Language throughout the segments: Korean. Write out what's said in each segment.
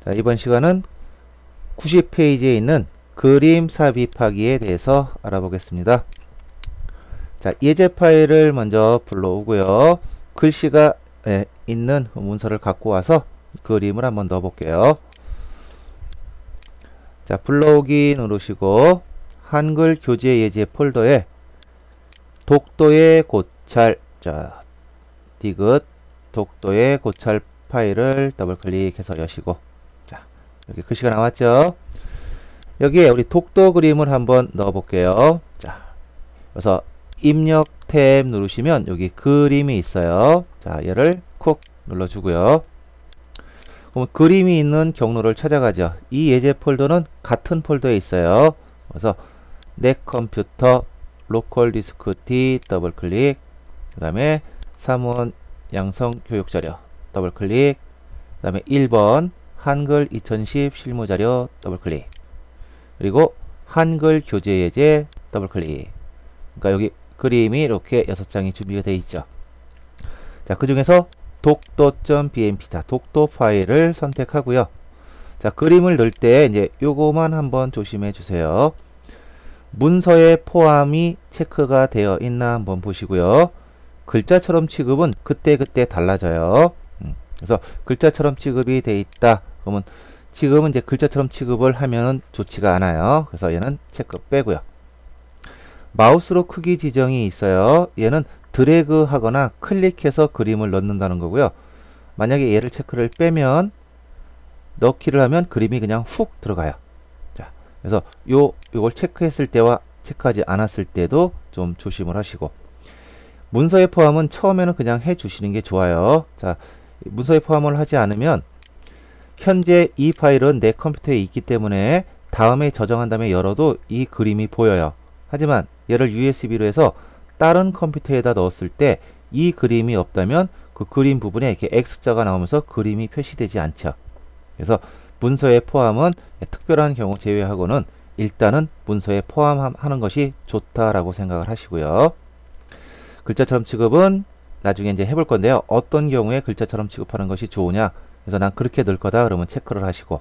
자, 이번 시간은 90페이지에 있는 그림 삽입하기에 대해서 알아보겠습니다. 자, 예제 파일을 먼저 불러오고요. 글씨가 있는 문서를 갖고 와서 그림을 한번 넣어 볼게요. 자, 불러오기 누르시고 한글 교재 예제 폴더에 독도의 고찰, 자, 디귿 독도의 고찰 파일을 더블 클릭해서 여시고, 자, 여기 글씨가 나왔죠. 여기에 우리 독도 그림을 한번 넣어 볼게요. 자, 그래서 입력 탭 누르시면 여기 그림이 있어요. 자, 얘를 쿡 눌러주고요. 그럼 그림이 있는 경로를 찾아가죠. 이 예제 폴더는 같은 폴더에 있어요. 그래서 내 컴퓨터 로컬 디스크 D 더블 클릭, 그 다음에 3원 양성 교육자료 더블 클릭, 그 다음에 1번 한글 2010 실무자료 더블 클릭, 그리고 한글 교재 예제 더블 클릭. 그러니까 여기 그림이 이렇게 6장이 준비가 되어 있죠. 자, 그 중에서 독도.bmp, 자, 독도 파일을 선택하고요. 자, 그림을 넣을 때 이제 요거만 한번 조심해 주세요. 문서에 포함이 체크가 되어 있나 한번 보시고요. 글자처럼 취급은 그때그때 달라져요. 그래서 글자처럼 취급이 되어 있다. 그러면 지금은 이제 글자처럼 취급을 하면은 좋지가 않아요. 그래서 얘는 체크 빼고요. 마우스로 크기 지정이 있어요. 얘는 드래그 하거나 클릭해서 그림을 넣는다는 거고요. 만약에 얘를 체크를 빼면, 넣기를 하면 그림이 그냥 훅 들어가요. 자, 그래서 요걸 체크했을 때와 체크하지 않았을 때도 좀 조심을 하시고, 문서의 포함은 처음에는 그냥 해 주시는 게 좋아요. 자, 문서의 포함을 하지 않으면 현재 이 파일은 내 컴퓨터에 있기 때문에 다음에 저장한 다음에 열어도 이 그림이 보여요. 하지만 얘를 USB로 해서 다른 컴퓨터에다 넣었을 때 이 그림이 없다면 그 그림 부분에 이렇게 X자가 나오면서 그림이 표시되지 않죠. 그래서 문서에 포함은 특별한 경우 제외하고는 일단은 문서에 포함하는 것이 좋다라고 생각을 하시고요. 글자처럼 취급은 나중에 이제 해볼 건데요. 어떤 경우에 글자처럼 취급하는 것이 좋으냐. 그래서 난 그렇게 넣을 거다. 그러면 체크를 하시고,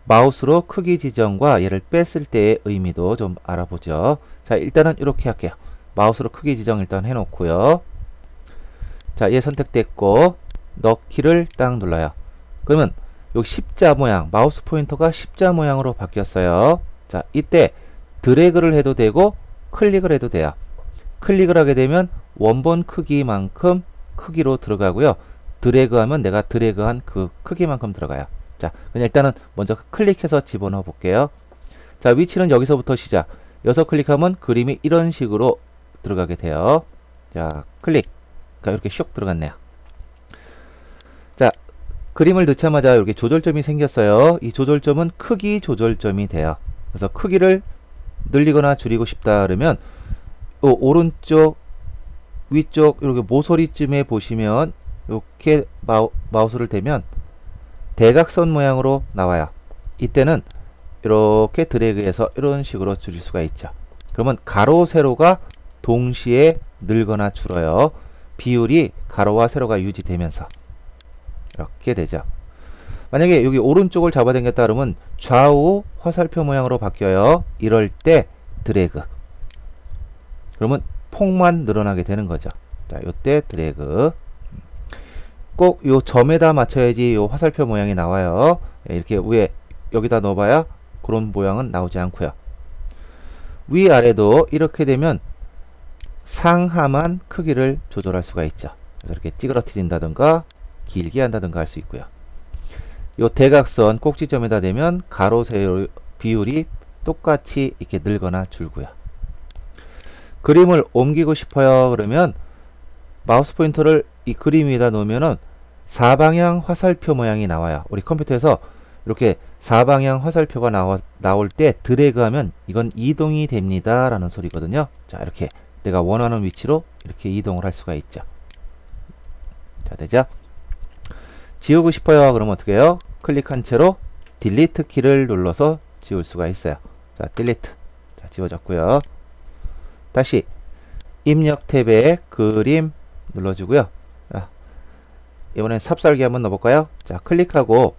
마우스로 크기 지정과 얘를 뺐을 때의 의미도 좀 알아보죠. 자, 일단은 이렇게 할게요. 마우스로 크기 지정 일단 해놓고요. 자, 얘 선택됐고 넣기를 딱 눌러요. 그러면 요 십자 모양, 마우스 포인터가 십자 모양으로 바뀌었어요. 자, 이때 드래그를 해도 되고 클릭을 해도 돼요. 클릭을 하게 되면 원본 크기만큼 크기로 들어가고요. 드래그하면 내가 드래그한 그 크기만큼 들어가요. 자, 그냥 일단은 먼저 클릭해서 집어넣어 볼게요. 자, 위치는 여기서부터 시작. 여기서 클릭하면 그림이 이런 식으로 들어가게 돼요. 자, 클릭. 그러니까 이렇게 슉 들어갔네요. 자, 그림을 넣자마자 이렇게 조절점이 생겼어요. 이 조절점은 크기 조절점이 돼요. 그래서 크기를 늘리거나 줄이고 싶다 그러면 오른쪽 위쪽 이렇게 모서리쯤에 보시면 이렇게 마우스를 대면 대각선 모양으로 나와요. 이때는 이렇게 드래그해서 이런 식으로 줄일 수가 있죠. 그러면 가로 세로가 동시에 늘거나 줄어요. 비율이 가로와 세로가 유지되면서 이렇게 되죠. 만약에 여기 오른쪽을 잡아당겼다 그러면 좌우 화살표 모양으로 바뀌어요. 이럴 때 드래그. 그러면 폭만 늘어나게 되는 거죠. 자, 요때 드래그. 꼭 요 점에다 맞춰야지 요 화살표 모양이 나와요. 이렇게 위에 여기다 넣어봐야 그런 모양은 나오지 않고요. 위아래도 이렇게 되면 상하만 크기를 조절할 수가 있죠. 그래서 이렇게 찌그러뜨린다든가 길게 한다든가 할 수 있고요. 요 대각선 꼭지점에다 대면 가로 세로 비율이 똑같이 이렇게 늘거나 줄고요. 그림을 옮기고 싶어요 그러면 마우스 포인터를 이 그림 위에다 놓으면은 사방향 화살표 모양이 나와요. 우리 컴퓨터에서 이렇게 사방향 화살표가 나올 때 드래그하면 이건 이동이 됩니다 라는 소리거든요. 자, 이렇게 내가 원하는 위치로 이렇게 이동을 할 수가 있죠. 자, 되죠? 지우고 싶어요 그러면 어떻게 해요? 클릭한 채로 딜리트 키를 눌러서 지울 수가 있어요. 자, 딜리트. 자, 지워졌고요. 다시 입력 탭에 그림 눌러주고요. 자, 이번엔 삽살개 한번 넣어볼까요? 자, 클릭하고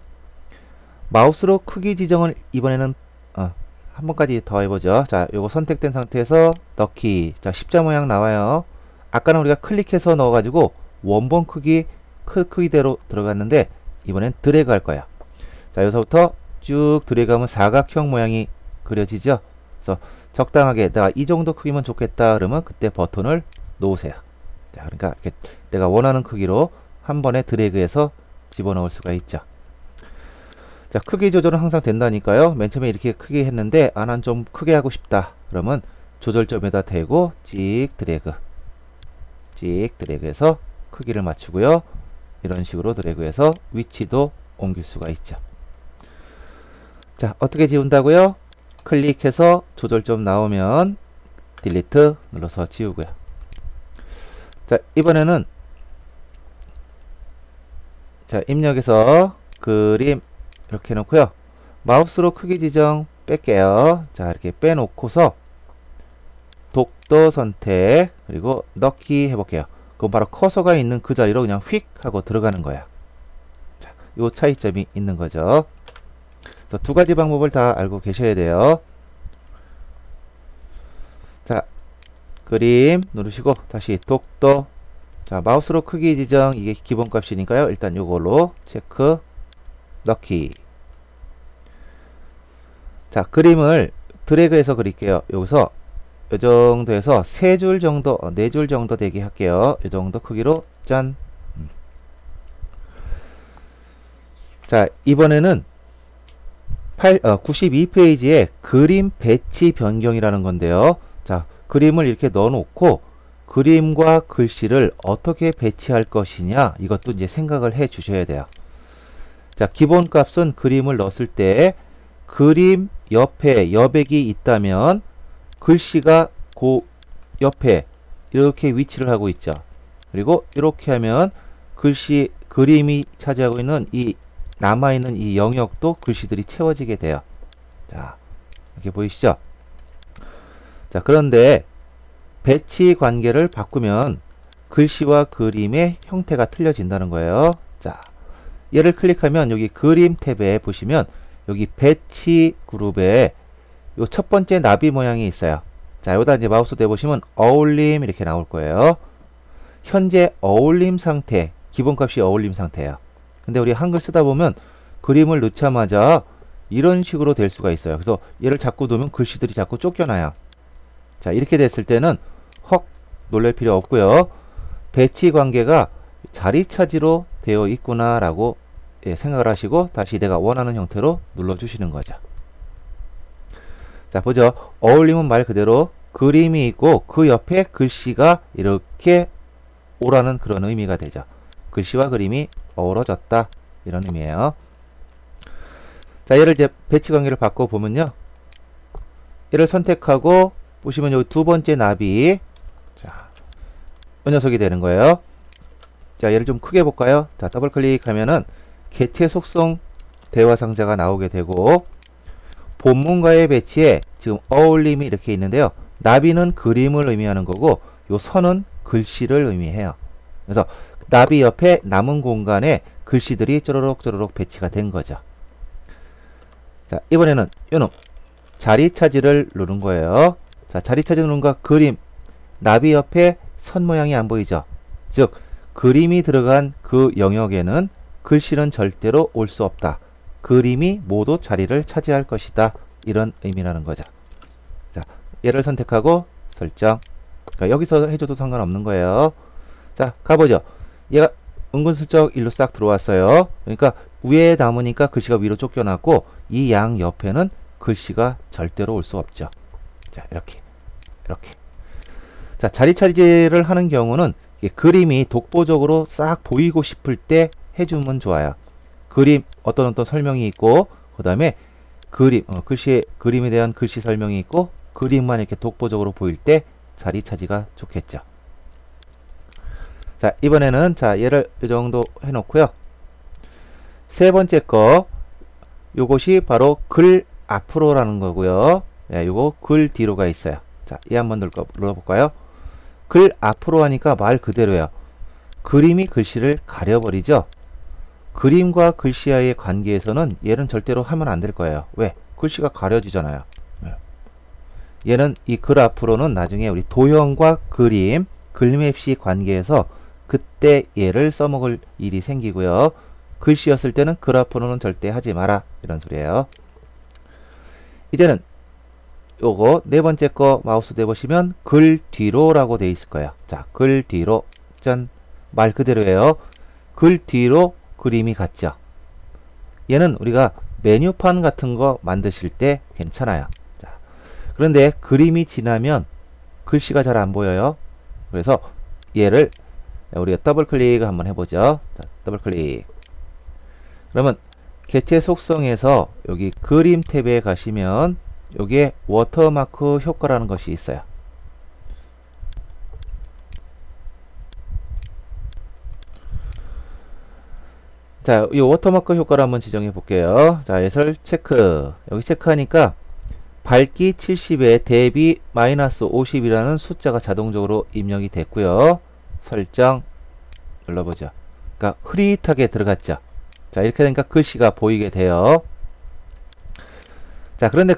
마우스로 크기 지정을 이번에는 한 번까지 더 해보죠. 자, 요거 선택된 상태에서 넣기. 자, 십자 모양 나와요. 아까는 우리가 클릭해서 넣어가지고 원본 크기대로 들어갔는데 이번엔 드래그 할 거야. 자, 여기서부터 쭉 드래그하면 사각형 모양이 그려지죠. 그래서 적당하게 내가 이 정도 크기면 좋겠다 그러면 그때 버튼을 놓으세요. 자, 그러니까 이렇게 내가 원하는 크기로 한 번에 드래그해서 집어넣을 수가 있죠. 자, 크기 조절은 항상 된다니까요. 맨 처음에 이렇게 크게 했는데 난 좀 크게 하고 싶다 그러면 조절점에다 대고 찍 드래그해서 크기를 맞추고요. 이런 식으로 드래그해서 위치도 옮길 수가 있죠. 자, 어떻게 지운다고요? 클릭해서 조절점 나오면 딜리트 눌러서 지우고요. 자, 이번에는 자, 입력해서 그림 이렇게 해놓고요. 마우스로 크기 지정 뺄게요. 자, 이렇게 빼놓고서 독도 선택 그리고 넣기 해볼게요. 그건 바로 커서가 있는 그 자리로 그냥 휙 하고 들어가는 거야. 자, 요 차이점이 있는 거죠. 그래서 두 가지 방법을 다 알고 계셔야 돼요. 자, 그림 누르시고 다시 독도. 자, 마우스로 크기 지정 이게 기본값이니까요. 일단 요걸로 체크 넣기. 자, 그림을 드래그해서 그릴게요. 여기서 요 정도에서 3줄 정도, 4줄 정도 되게 할게요. 요 정도 크기로 짠. 자, 이번에는 92페이지에 그림 배치 변경이라는 건데요. 자, 그림을 이렇게 넣어놓고 그림과 글씨를 어떻게 배치할 것이냐 이것도 이제 생각을 해 주셔야 돼요. 자, 기본 값은 그림을 넣었을 때 그림 옆에 여백이 있다면 글씨가 그 옆에 이렇게 위치를 하고 있죠. 그리고 이렇게 하면 그림이 차지하고 있는 이 남아있는 이 영역도 글씨들이 채워지게 돼요. 자, 이렇게 보이시죠? 자, 그런데 배치 관계를 바꾸면 글씨와 그림의 형태가 틀려진다는 거예요. 자, 얘를 클릭하면 여기 그림 탭에 보시면 여기 배치 그룹에 요 첫 번째 나비 모양이 있어요. 자, 여기다 이제 마우스 대보시면 어울림 이렇게 나올 거예요. 현재 어울림 상태, 기본값이 어울림 상태예요. 근데 우리 한글 쓰다 보면 그림을 넣자마자 이런 식으로 될 수가 있어요. 그래서 얘를 자꾸 놓으면 글씨들이 자꾸 쫓겨나요. 자, 이렇게 됐을 때는 헉 놀랄 필요 없고요. 배치 관계가 자리 차지로 되어 있구나 라고 생각을 하시고 다시 내가 원하는 형태로 눌러주시는 거죠. 자, 보죠. 어울림은 말 그대로 그림이 있고 그 옆에 글씨가 이렇게 오라는 그런 의미가 되죠. 글씨와 그림이 어우러졌다 이런 의미예요. 자, 얘를 이제 배치 관계를 바꿔보면요. 얘를 선택하고 보시면 여기 두 번째 나비, 자, 이 녀석이 되는 거예요. 자, 얘를 좀 크게 볼까요? 자, 더블 클릭하면은 개체 속성 대화 상자가 나오게 되고 본문과의 배치에 지금 어울림이 이렇게 있는데요. 나비는 그림을 의미하는 거고 요 선은 글씨를 의미해요. 그래서 나비 옆에 남은 공간에 글씨들이 쪼르륵 배치가 된 거죠. 자, 이번에는 요놈 자리 차지를 누른 거예요. 자, 자리 차지 누른 거 그림 나비 옆에 선 모양이 안 보이죠. 즉 그림이 들어간 그 영역에는 글씨는 절대로 올 수 없다. 그림이 모두 자리를 차지할 것이다. 이런 의미라는 거죠. 자, 얘를 선택하고 설정. 그러니까 여기서 해줘도 상관없는 거예요. 자, 가보죠. 얘가 은근슬쩍 일로 싹 들어왔어요. 그러니까 위에 남으니까 글씨가 위로 쫓겨났고 이 양 옆에는 글씨가 절대로 올 수 없죠. 자, 이렇게. 자, 자리 차지를 하는 경우는 그림이 독보적으로 싹 보이고 싶을 때 해주면 좋아요. 그림 어떤 설명이 있고 그 다음에 그림에 대한 글씨 설명이 있고 그림만 이렇게 독보적으로 보일 때 자리 차지가 좋겠죠. 자, 이번에는 자, 얘를 이 정도 해놓고요. 세 번째 거 요것이 바로 글 앞으로라는 거고요. 네, 요거 글 뒤로가 있어요. 자, 얘 한번 눌러볼까요? 글 앞으로 하니까 말 그대로예요. 그림이 글씨를 가려버리죠. 그림과 글씨와의 관계에서는 얘는 절대로 하면 안 될 거예요. 왜? 글씨가 가려지잖아요. 얘는 이 글 앞으로는 나중에 우리 도형과 그림, 글맵시 관계에서 그때 얘를 써먹을 일이 생기고요. 글씨였을 때는 글 앞으로는 절대 하지 마라. 이런 소리예요. 이제는 요거 네 번째 거 마우스 대보시면 글 뒤로라고 돼 있을 거예요. 자, 글 뒤로. 짠. 말 그대로예요. 글 뒤로 그림이 갔죠. 얘는 우리가 메뉴판 같은 거 만드실 때 괜찮아요. 자, 그런데 그림이 지나면 글씨가 잘 안 보여요. 그래서 얘를 우리가 더블 클릭 한번 해보죠. 자, 더블 클릭. 그러면 개체 속성에서 여기 그림 탭에 가시면 여기에 워터마크 효과라는 것이 있어요. 자, 이 워터마크 효과를 한번 지정해 볼게요. 자, 해설 체크. 여기 체크하니까 밝기 70에 대비 마이너스 50이라는 숫자가 자동적으로 입력이 됐고요. 설정 눌러보죠. 그러니까 흐릿하게 들어갔죠. 자, 이렇게 되니까 글씨가 보이게 돼요. 자, 그런데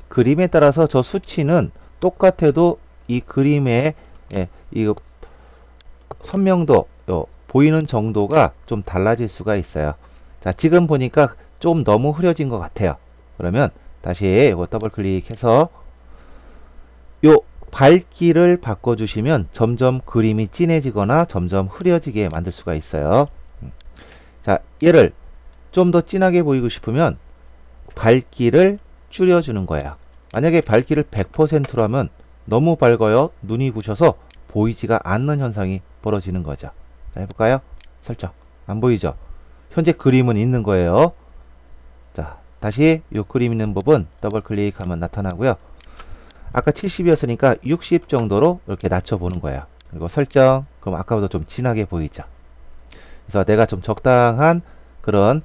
그림에 따라서 저 수치는 똑같아도 이 그림의 이 선명도, 보이는 정도가 좀 달라질 수가 있어요. 자, 지금 보니까 좀 너무 흐려진 것 같아요. 그러면 다시 이거 더블 클릭해서 요 밝기를 바꿔주시면 점점 그림이 진해지거나 점점 흐려지게 만들 수가 있어요. 자, 얘를 좀 더 진하게 보이고 싶으면 밝기를 줄여주는 거예요. 만약에 밝기를 100%로 하면 너무 밝아요. 눈이 부셔서 보이지가 않는 현상이 벌어지는 거죠. 자, 해볼까요? 설정. 안 보이죠? 현재 그림은 있는 거예요. 자, 다시 이 그림 있는 부분 더블 클릭하면 나타나고요. 아까 70이었으니까 60 정도로 이렇게 낮춰보는 거예요. 그리고 설정. 그럼 아까보다 좀 진하게 보이죠. 그래서 내가 좀 적당한 그런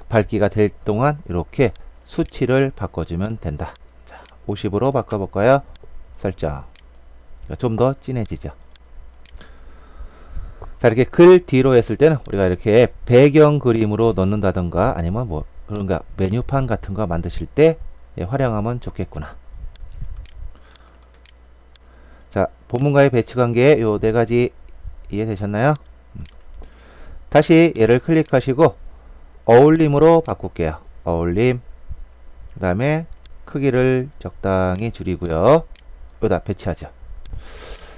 밝기가 될 동안 이렇게 수치를 바꿔주면 된다. 자, 50으로 바꿔볼까요? 설정. 좀 더 진해지죠. 자, 이렇게 글 뒤로 했을 때는 우리가 이렇게 배경 그림으로 넣는다던가 아니면 뭐 그런가 메뉴판 같은 거 만드실 때 활용하면 좋겠구나. 자, 본문과의 배치 관계 요 네 가지 이해되셨나요? 다시 얘를 클릭하시고 어울림으로 바꿀게요. 어울림. 그 다음에 크기를 적당히 줄이고요. 여기다 배치하죠.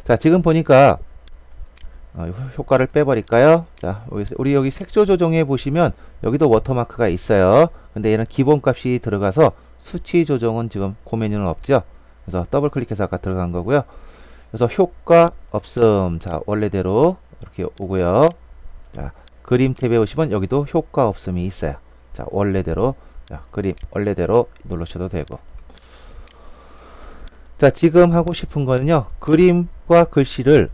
자, 지금 보니까 효과를 빼버릴까요? 자, 우리 여기 색조 조정해 보시면 여기도 워터마크가 있어요. 근데 얘는 기본값이 들어가서 수치 조정은 지금 그 메뉴는 없죠. 그래서 더블 클릭해서 아까 들어간 거고요. 그래서 효과 없음. 자, 원래대로 이렇게 오고요. 자, 그림 탭에 오시면 여기도 효과 없음이 있어요. 자, 원래대로. 자, 그림 원래대로 누르셔도 되고. 자, 지금 하고 싶은 거는요. 그림과 글씨를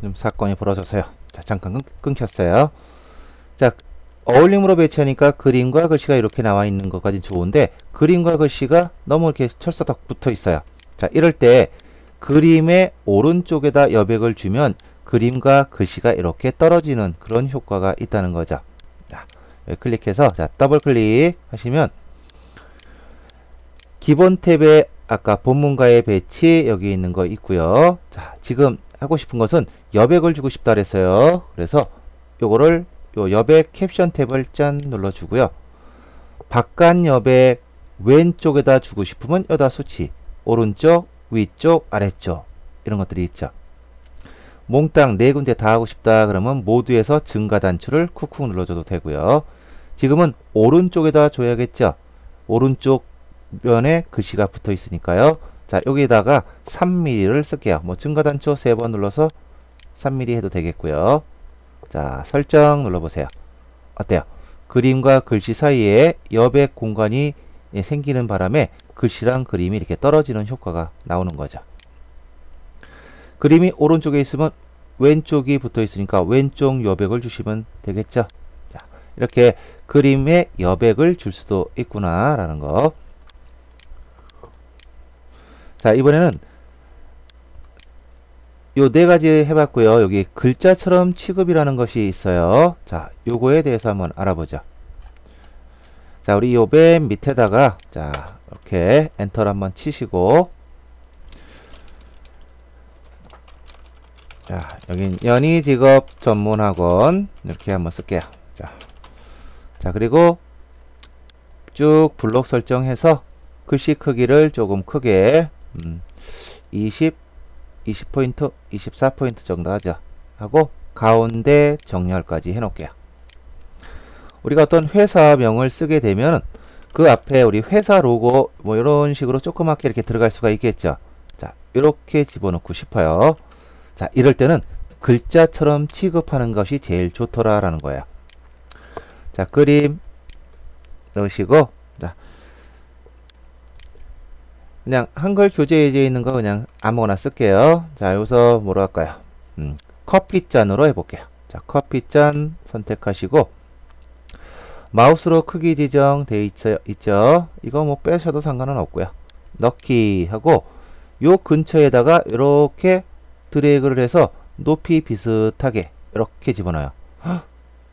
좀 사건이 벌어져서요. 자, 잠깐 끊겼어요. 자, 어울림으로 배치하니까 그림과 글씨가 이렇게 나와 있는 것까지 좋은데 그림과 글씨가 너무 이렇게 철사닥 붙어 있어요. 자, 이럴 때 그림의 오른쪽에다 여백을 주면 그림과 글씨가 이렇게 떨어지는 그런 효과가 있다는 거죠. 자, 여기 클릭해서 자, 더블 클릭 하시면 기본 탭에 아까 본문과의 배치 여기 있는 거 있고요. 자, 지금 하고 싶은 것은 여백을 주고 싶다 그랬어요. 그래서 요거를 요 여백 캡션 탭을 짠 눌러주고요. 바깥 여백 왼쪽에다 주고 싶으면 여기다 수치 오른쪽, 위쪽, 아래쪽 이런 것들이 있죠. 몽땅 네 군데 다 하고 싶다 그러면 모두에서 증가 단추를 쿡쿡 눌러줘도 되고요. 지금은 오른쪽에다 줘야겠죠. 오른쪽 면에 글씨가 붙어 있으니까요. 자, 여기에다가 3mm를 쓸게요. 뭐 증가 단추 3번 눌러서 3mm 해도 되겠고요. 자, 설정 눌러보세요. 어때요? 그림과 글씨 사이에 여백 공간이 생기는 바람에 글씨랑 그림이 이렇게 떨어지는 효과가 나오는 거죠. 그림이 오른쪽에 있으면 왼쪽이 붙어 있으니까 왼쪽 여백을 주시면 되겠죠. 자, 이렇게 그림에 여백을 줄 수도 있구나 라는 거. 자, 이번에는 요 네 가지 해봤고요. 여기 글자처럼 취급이라는 것이 있어요. 자, 요거에 대해서 한번 알아보죠. 자, 우리 요 맨 밑에다가 자, 이렇게 엔터를 한번 치시고, 자, 여긴 연희직업전문학원 이렇게 한번 쓸게요. 자, 그리고 쭉 블록 설정해서 글씨 크기를 조금 크게 20포인트, 24포인트 정도 하죠. 하고 가운데 정렬까지 해놓을게요. 우리가 어떤 회사명을 쓰게 되면 그 앞에 우리 회사 로고 뭐 이런 식으로 조그맣게 이렇게 들어갈 수가 있겠죠. 자, 이렇게 집어넣고 싶어요. 자, 이럴 때는 글자처럼 취급하는 것이 제일 좋더라라는 거예요. 자, 그림 넣으시고, 자, 그냥 한글 교재 예제에 있는 거 그냥 아무거나 쓸게요. 자, 여기서 뭐로 할까요? 커피잔으로 해볼게요. 자, 커피잔 선택하시고, 마우스로 크기 지정되어 있죠. 이거 뭐 빼셔도 상관은 없고요. 넣기 하고, 요 근처에다가 이렇게 드래그를 해서 높이 비슷하게 이렇게 집어넣어요. 헉,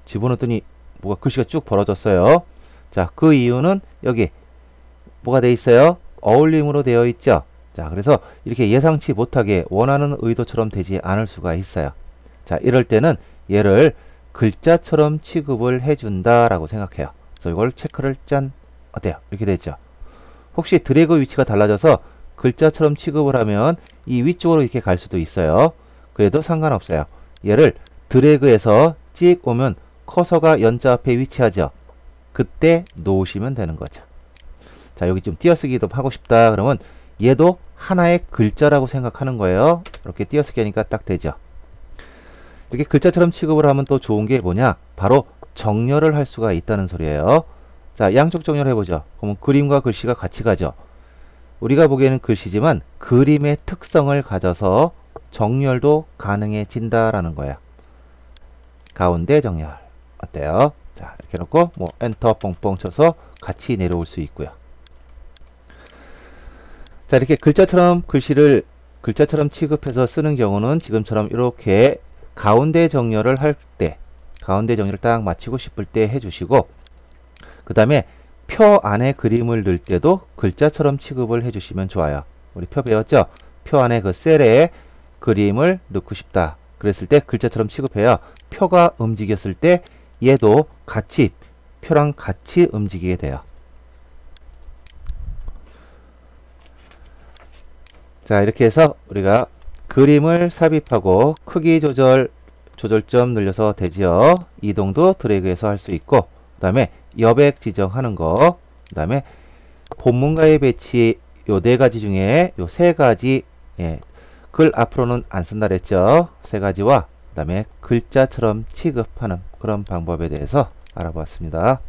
집어넣었더니 뭐가 글씨가 쭉 벌어졌어요. 자, 그 이유는 여기 뭐가 돼 있어요? 어울림으로 되어 있죠. 자, 그래서 이렇게 예상치 못하게 원하는 의도처럼 되지 않을 수가 있어요. 자, 이럴 때는 얘를 글자처럼 취급을 해준다 라고 생각해요. 그래서 이걸 체크를 짠, 어때요? 이렇게 됐죠. 혹시 드래그 위치가 달라져서 글자처럼 취급을 하면 이 위쪽으로 이렇게 갈 수도 있어요. 그래도 상관없어요. 얘를 드래그해서 찍 오면 커서가 연자 앞에 위치하죠. 그때 놓으시면 되는 거죠. 자, 여기 좀 띄어쓰기도 하고 싶다 그러면 얘도 하나의 글자라고 생각하는 거예요. 이렇게 띄어쓰기 하니까 딱 되죠. 이렇게 글자처럼 취급을 하면 또 좋은 게 뭐냐? 바로 정렬을 할 수가 있다는 소리예요. 자, 양쪽 정렬 해보죠. 그러면 그림과 글씨가 같이 가죠. 우리가 보기에는 글씨지만 그림의 특성을 가져서 정렬도 가능해진다라는 거예요. 가운데 정렬. 어때요? 자, 이렇게 놓고 뭐 엔터 뻥뻥 쳐서 같이 내려올 수 있고요. 자, 이렇게 글자처럼 글씨를 글자처럼 취급해서 쓰는 경우는 지금처럼 이렇게 가운데 정렬을 할 때, 가운데 정렬을 딱 마치고 싶을 때 해주시고, 그 다음에 표 안에 그림을 넣을 때도 글자처럼 취급을 해주시면 좋아요. 우리 표 배웠죠? 표 안에 그 셀에 그림을 넣고 싶다. 그랬을 때 글자처럼 취급해야 표가 움직였을 때 얘도 같이 표랑 같이 움직이게 돼요. 자, 이렇게 해서 우리가 그림을 삽입하고 크기 조절점 늘려서 되지요. 이동도 드래그해서 할 수 있고, 그 다음에 여백 지정하는 거, 그 다음에 본문가의 배치 요 네 가지 중에 요 세 가지, 예, 글 앞으로는 안 쓴다 그랬죠. 세 가지와 그 다음에 글자처럼 취급하는 그런 방법에 대해서 알아보았습니다.